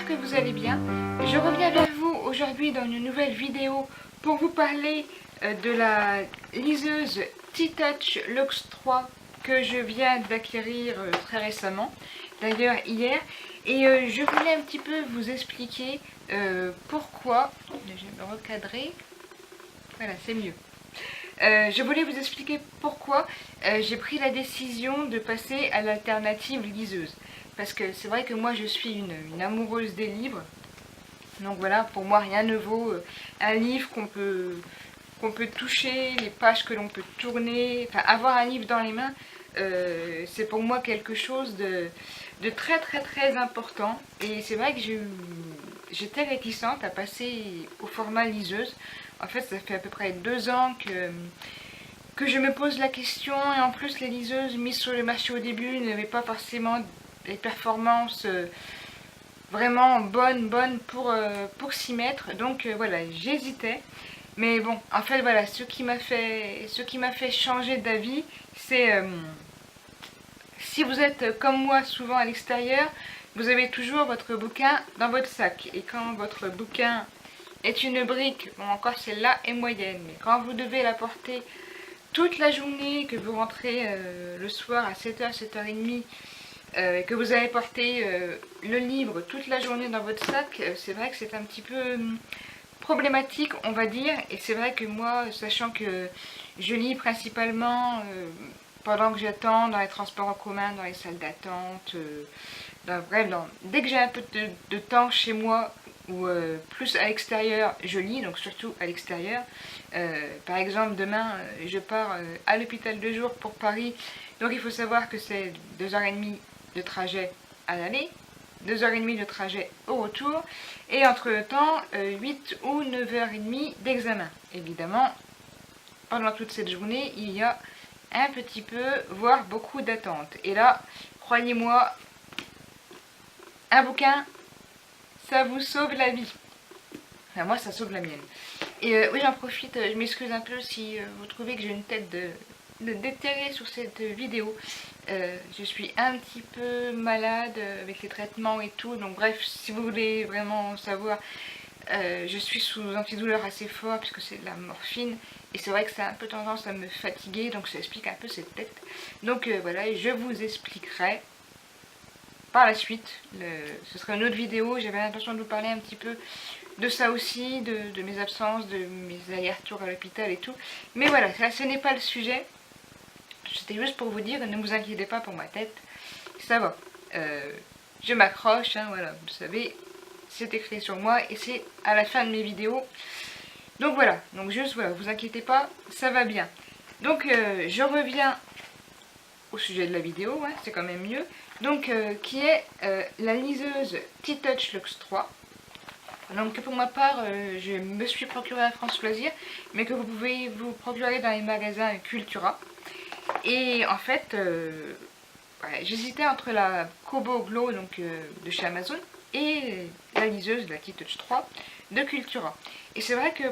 que vous allez bien. Je reviens vers vous aujourd'hui dans une nouvelle vidéo pour vous parler de la liseuse T-Touch Luxe 3 que je viens d'acquérir très récemment, d'ailleurs hier. Et je voulais un petit peu vous expliquer pourquoi, je vais me recadrer, voilà c'est mieux. Je voulais vous expliquer pourquoi j'ai pris la décision de passer à l'alternative liseuse. Parce que c'est vrai que moi je suis une amoureuse des livres. Donc voilà, pour moi rien ne vaut un livre qu'on peut toucher, les pages que l'on peut tourner. Enfin, avoir un livre dans les mains, c'est pour moi quelque chose de très important. Et c'est vrai que j'étais réticente à passer au format liseuse. En fait, ça fait à peu près 2 ans que je me pose la question. Et en plus, les liseuses mises sur le marché au début n'avaient pas forcément des performances vraiment bonnes pour s'y mettre. Donc voilà, j'hésitais. Mais bon, en fait, voilà, ce qui m'a fait changer d'avis, c'est si vous êtes comme moi souvent à l'extérieur, vous avez toujours votre bouquin dans votre sac. Et quand votre bouquin est une brique, bon encore celle-là est moyenne, mais quand vous devez la porter toute la journée, que vous rentrez le soir à 7h, 7h30, que vous avez porté le livre toute la journée dans votre sac, c'est vrai que c'est un petit peu problématique, on va dire. Et c'est vrai que moi, sachant que je lis principalement pendant que j'attends dans les transports en commun, dans les salles d'attente, bref, dès que j'ai un peu de temps chez moi ou plus à l'extérieur, je lis, donc surtout à l'extérieur. Par exemple, demain, je pars à l'hôpital de jour pour Paris, donc il faut savoir que c'est 2h30 de trajet à l'aller, 2h30 de trajet au retour, et entre le temps, 8 ou 9h30 d'examen. Évidemment, pendant toute cette journée, il y a un petit peu, voire beaucoup d'attente. Et là, croyez-moi, un bouquin, ça vous sauve la vie. Enfin, moi, ça sauve la mienne. Et oui, j'en profite, je m'excuse un peu si vous trouvez que j'ai une tête de déterré sur cette vidéo. Je suis un petit peu malade avec les traitements et tout. Donc bref, si vous voulez vraiment savoir, je suis sous antidouleur assez fort puisque c'est de la morphine. Et c'est vrai que ça a un peu tendance à me fatiguer. Donc ça explique un peu cette tête. Donc voilà, je vous expliquerai par la suite. Ce sera une autre vidéo. J'avais l'intention de vous parler un petit peu de ça aussi, de mes absences, de mes allers-retours à l'hôpital et tout. Mais voilà, ça, ce n'est pas le sujet. C'était juste pour vous dire, ne vous inquiétez pas pour ma tête. Ça va. Je m'accroche, hein, voilà, vous savez, c'est écrit sur moi et c'est à la fin de mes vidéos. Donc voilà, donc juste, voilà, vous inquiétez pas, ça va bien. Donc je reviens au sujet de la vidéo, hein, c'est quand même mieux. Donc qui est la liseuse T-Touch Luxe 3. Donc pour ma part, je me suis procuré à France Loisirs, mais que vous pouvez vous procurer dans les magasins Cultura. Et en fait, ouais, j'hésitais entre la Kobo Glow donc, de chez Amazon et la liseuse, la T-Touch 3 de Cultura. Et c'est vrai que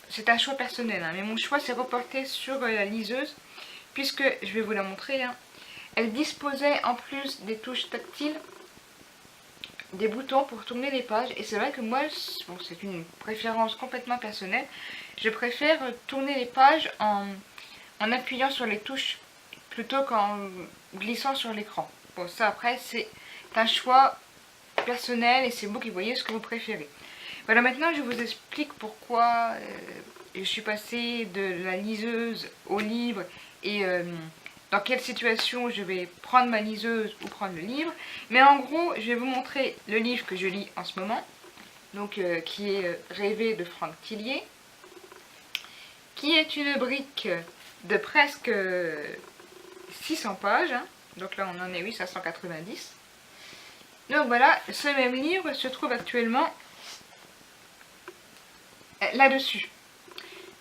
c'est un choix personnel, hein, mais mon choix s'est reporté sur la liseuse, puisque, je vais vous la montrer, hein, elle disposait en plus des touches tactiles, des boutons pour tourner les pages. Et c'est vrai que moi, bon, c'est une préférence complètement personnelle, je préfère tourner les pages en appuyant sur les touches plutôt qu'en glissant sur l'écran. Bon, ça après c'est un choix personnel et c'est vous qui voyez ce que vous préférez. Voilà, maintenant je vous explique pourquoi je suis passée de la liseuse au livre et dans quelle situation je vais prendre ma liseuse ou prendre le livre. Mais en gros, je vais vous montrer le livre que je lis en ce moment, donc qui est Rêver de Franck Tillier, qui est une brique de presque 600 pages, hein. Donc là on en est 590. Donc voilà, ce même livre se trouve actuellement là-dessus.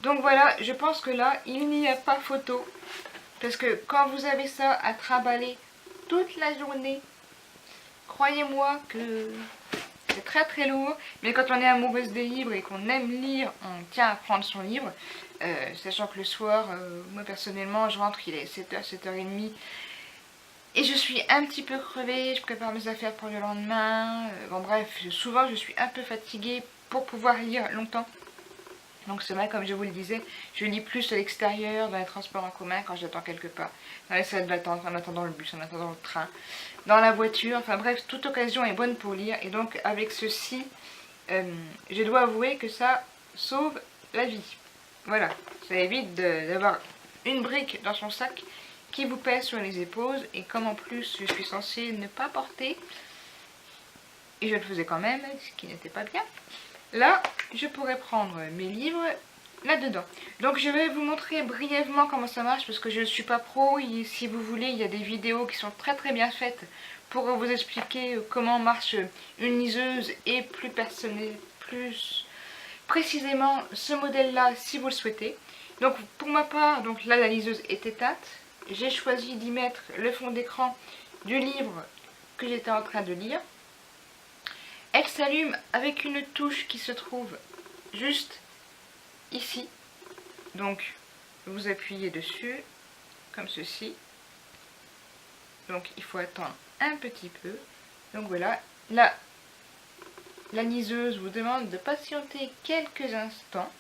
Donc voilà, je pense que là, il n'y a pas photo. Parce que quand vous avez ça à trimballer toute la journée, croyez-moi que c'est très lourd. Mais quand on est amoureuse des livres et qu'on aime lire, on tient à prendre son livre. Sachant que le soir, moi personnellement, je rentre, il est 7h, 7h30. Et je suis un petit peu crevée, je prépare mes affaires pour le lendemain. Bon bref, souvent je suis un peu fatiguée pour pouvoir lire longtemps. Donc c'est vrai, comme je vous le disais, je lis plus à l'extérieur, dans les transports en commun, quand j'attends quelque part. Dans les salles d'attente, en attendant le bus, en attendant le train, dans la voiture. Enfin bref, toute occasion est bonne pour lire. Et donc avec ceci, je dois avouer que ça sauve la vie. Voilà, ça évite d'avoir une brique dans son sac qui vous pèse sur les épaules. Et comme en plus je suis censée ne pas porter, et je le faisais quand même, ce qui n'était pas bien, là je pourrais prendre mes livres là-dedans. Donc je vais vous montrer brièvement comment ça marche parce que je ne suis pas pro. Et si vous voulez, il y a des vidéos qui sont très très bien faites pour vous expliquer comment marche une liseuse et plus précisément ce modèle-là si vous le souhaitez. Donc pour ma part, donc là la liseuse est éteinte. J'ai choisi d'y mettre le fond d'écran du livre que j'étais en train de lire. Elle s'allume avec une touche qui se trouve juste ici. Donc vous appuyez dessus comme ceci. Donc il faut attendre un petit peu. Donc voilà, là la liseuse vous demande de patienter quelques instants,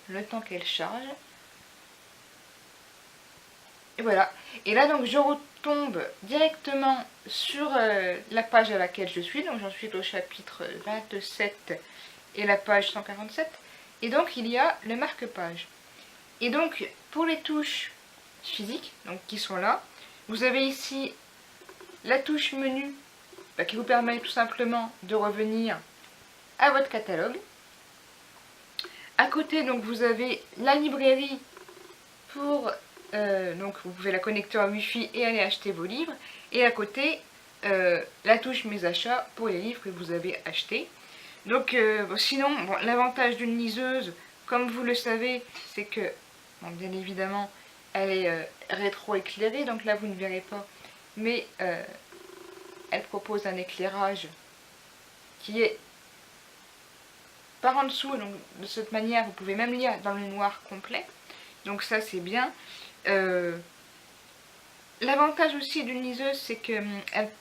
le temps qu'elle charge. Et voilà. Et là donc je retombe directement sur la page à laquelle je suis. Donc j'en suis au chapitre 27 et la page 147. Et donc il y a le marque-page. Et donc pour les touches physiques, donc qui sont là, vous avez ici la touche menu qui vous permet tout simplement de revenir à votre catalogue. À côté, donc vous avez la librairie pour donc vous pouvez la connecter à Wi-Fi et aller acheter vos livres. Et à côté, la touche mes achats pour les livres que vous avez achetés. Donc sinon, bon, l'avantage d'une liseuse, comme vous le savez, c'est que bon, bien évidemment elle est rétro-éclairée, donc là vous ne verrez pas, mais elle propose un éclairage qui est par en dessous, donc de cette manière vous pouvez même lire dans le noir complet, donc ça c'est bien. L'avantage aussi d'une liseuse, c'est qu'elle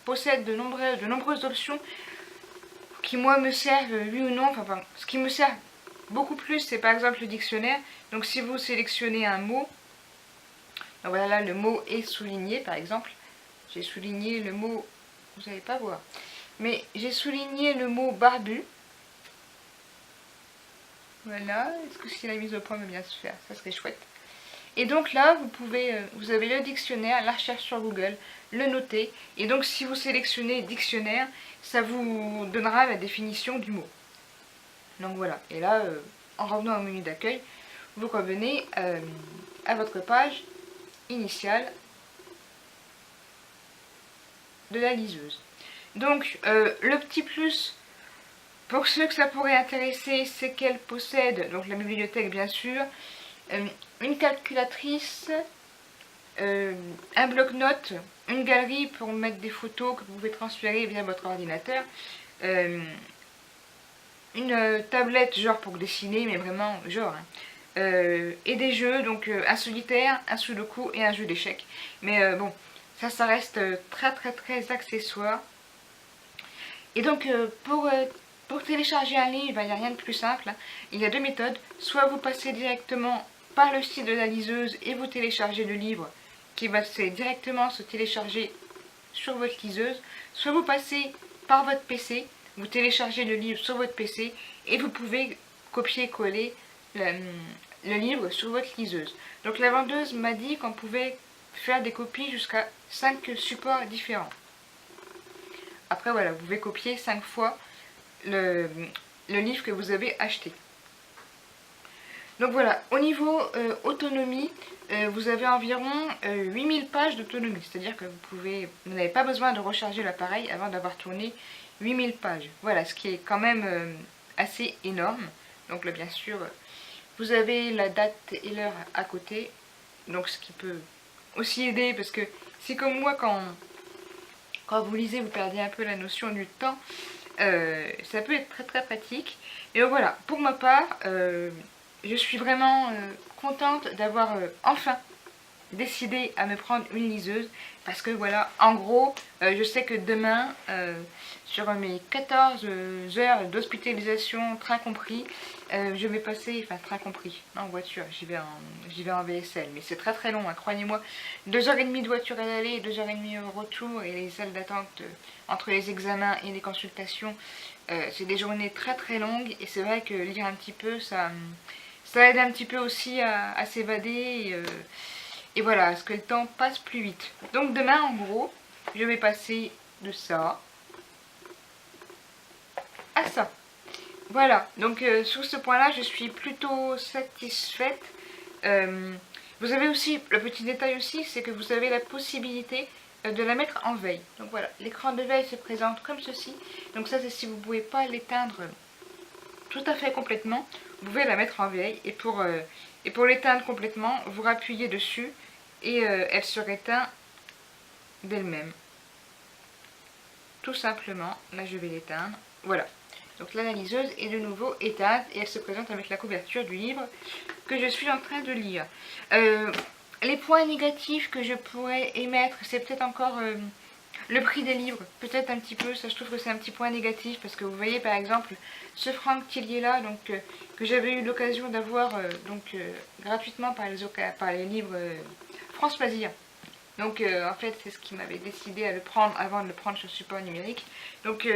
possède de nombreuses options qui moi me servent, oui ou non. Enfin, ce qui me sert beaucoup plus, c'est par exemple le dictionnaire. Donc si vous sélectionnez un mot, donc voilà, là le mot est souligné par exemple. J'ai souligné le mot, vous n'allez pas voir, mais j'ai souligné le mot barbu. Voilà, est-ce que si la mise au point veut bien se faire, ça serait chouette. Et donc là, vous avez le dictionnaire, la recherche sur Google, le noter. Et donc si vous sélectionnez dictionnaire, ça vous donnera la définition du mot. Donc voilà, et là, en revenant au menu d'accueil, vous revenez à votre page initiale de la liseuse. Donc le petit plus, pour ceux que ça pourrait intéresser, c'est qu'elle possède, donc la bibliothèque bien sûr, une calculatrice, un bloc-notes, une galerie pour mettre des photos que vous pouvez transférer via votre ordinateur, une tablette genre pour dessiner, mais vraiment genre, hein, et des jeux, donc un solitaire, un sudoku et un jeu d'échecs. Mais bon, ça reste très très très accessoire. Et donc pour télécharger un livre, il n'y a rien de plus simple, hein. Il y a deux méthodes, soit vous passez directement par le site de la liseuse et vous téléchargez le livre qui va directement se télécharger sur votre liseuse, soit vous passez par votre PC, vous téléchargez le livre sur votre PC et vous pouvez copier-coller le livre sur votre liseuse. Donc la vendeuse m'a dit qu'on pouvait faire des copies jusqu'à 5 supports différents. Après voilà, vous pouvez copier 5 fois le livre que vous avez acheté. Donc voilà, au niveau autonomie, vous avez environ 8000 pages d'autonomie. C'est-à-dire que vous n'avez pas besoin de recharger l'appareil avant d'avoir tourné 8000 pages. Voilà, ce qui est quand même assez énorme. Donc là, bien sûr, vous avez la date et l'heure à côté. Donc ce qui peut aussi aider, parce que c'est comme moi, quand vous lisez, vous perdez un peu la notion du temps. Ça peut être très très pratique. Et donc voilà, pour ma part, je suis vraiment contente d'avoir enfin décidé à me prendre une liseuse parce que voilà, en gros, je sais que demain, sur mes 14 heures d'hospitalisation, train compris, je vais passer, enfin train compris, en voiture, j'y vais en VSL, mais c'est très très long, hein, croyez-moi, 2h30 de voiture à l'aller, 2h30 au retour, et les salles d'attente entre les examens et les consultations, c'est des journées très très longues, et c'est vrai que lire un petit peu, ça aide un petit peu aussi à s'évader, et voilà, à ce que le temps passe plus vite. Donc demain, en gros, je vais passer de ça à ça. Voilà, donc sur ce point-là, je suis plutôt satisfaite. Vous avez aussi, le petit détail aussi, c'est que vous avez la possibilité de la mettre en veille. Donc voilà, l'écran de veille se présente comme ceci. Donc ça, c'est si vous ne pouvez pas l'éteindre tout à fait complètement, vous pouvez la mettre en veille. Et pour l'éteindre complètement, vous rappuyez dessus et elle se réteint d'elle-même. Tout simplement, là je vais l'éteindre. Voilà. Donc là, la liseuse est de nouveau éteinte et elle se présente avec la couverture du livre que je suis en train de lire. Les points négatifs que je pourrais émettre, c'est peut-être encore le prix des livres. Peut-être un petit peu, ça je trouve que c'est un petit point négatif parce que vous voyez par exemple ce Franck Tillier là, donc, que j'avais eu l'occasion d'avoir gratuitement par les livres France Loisirs. Donc en fait c'est ce qui m'avait décidé à le prendre avant de le prendre sur support numérique. Donc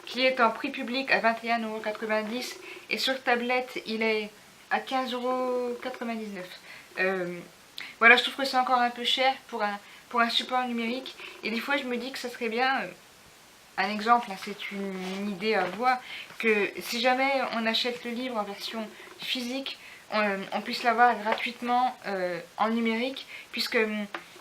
qui est en prix public à 21,90 € et sur tablette il est à 15,99 €. Voilà, je trouve que c'est encore un peu cher pour un support numérique. Et des fois je me dis que ça serait bien, un exemple, hein, c'est une idée à voir, que si jamais on achète le livre en version physique, on puisse l'avoir gratuitement en numérique, puisque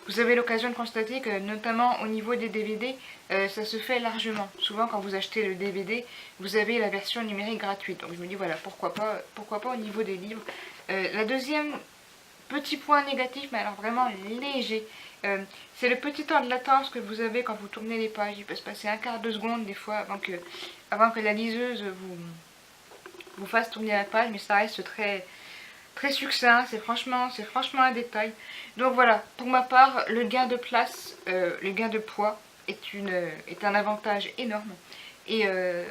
vous avez l'occasion de constater que notamment au niveau des DVD, ça se fait largement. Souvent quand vous achetez le DVD, vous avez la version numérique gratuite. Donc je me dis voilà, pourquoi pas au niveau des livres. La deuxième petit point négatif, mais alors vraiment léger, c'est le petit temps de latence que vous avez quand vous tournez les pages. Il peut se passer un quart de seconde des fois avant que la liseuse vous fasse tourner la page, mais ça reste très très succinct, c'est franchement un détail. Donc voilà, pour ma part, le gain de place, le gain de poids est un avantage énorme. Et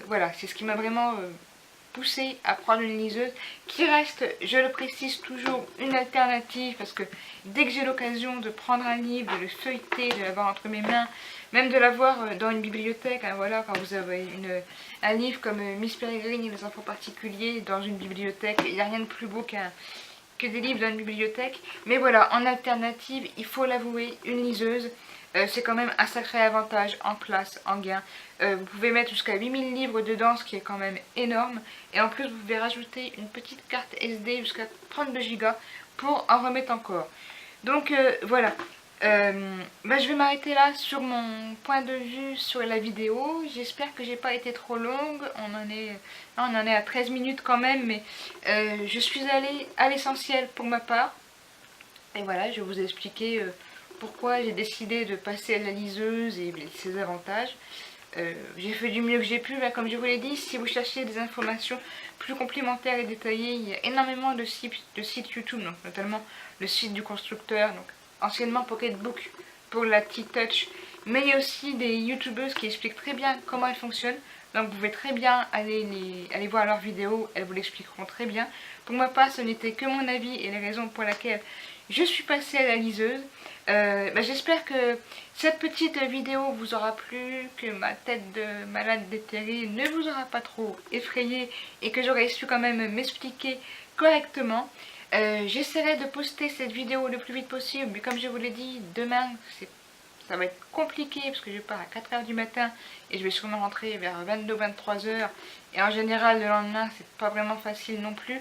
voilà, c'est ce qui m'a vraiment poussé à prendre une liseuse, qui reste, je le précise toujours, une alternative, parce que dès que j'ai l'occasion de prendre un livre, de le feuilleter, de l'avoir entre mes mains, même de l'avoir dans une bibliothèque, hein, voilà, quand vous avez un livre comme Miss Peregrine et les enfants particuliers dans une bibliothèque, il n'y a rien de plus beau que des livres dans une bibliothèque. Mais voilà, en alternative, il faut l'avouer, une liseuse, c'est quand même un sacré avantage en place, en gain. Vous pouvez mettre jusqu'à 8000 livres dedans, ce qui est quand même énorme. Et en plus, vous pouvez rajouter une petite carte SD jusqu'à 32 Go pour en remettre encore. Donc voilà. Je vais m'arrêter là sur mon point de vue sur la vidéo. J'espère que j'ai pas été trop longue. On en est à 13 minutes quand même, mais je suis allée à l'essentiel pour ma part. Et voilà, je vous ai expliqué pourquoi j'ai décidé de passer à la liseuse et ses avantages. J'ai fait du mieux que j'ai pu, comme je vous l'ai dit. Si vous cherchez des informations plus complémentaires et détaillées, il y a énormément de sites YouTube, donc notamment le site du constructeur, donc anciennement Pocketbook pour la T-Touch, mais il y a aussi des youtubeuses qui expliquent très bien comment elle fonctionne. Donc vous pouvez très bien aller voir leurs vidéos, elles vous l'expliqueront très bien. Pour ma part, ce n'était que mon avis et les raisons pour lesquelles je suis passée à la liseuse. J'espère que cette petite vidéo vous aura plu, que ma tête de malade déterrée ne vous aura pas trop effrayé et que j'aurai su quand même m'expliquer correctement. J'essaierai de poster cette vidéo le plus vite possible, mais comme je vous l'ai dit, demain ça va être compliqué parce que je pars à 4 h du matin et je vais sûrement rentrer vers 22-23 h, et en général le lendemain c'est pas vraiment facile non plus.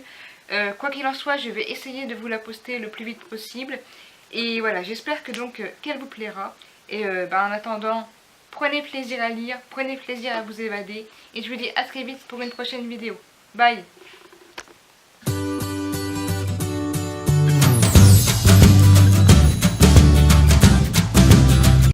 Quoi qu'il en soit, je vais essayer de vous la poster le plus vite possible. Et voilà, j'espère que donc qu'elle vous plaira. Et en attendant, prenez plaisir à lire, prenez plaisir à vous évader. Et je vous dis à très vite pour une prochaine vidéo. Bye!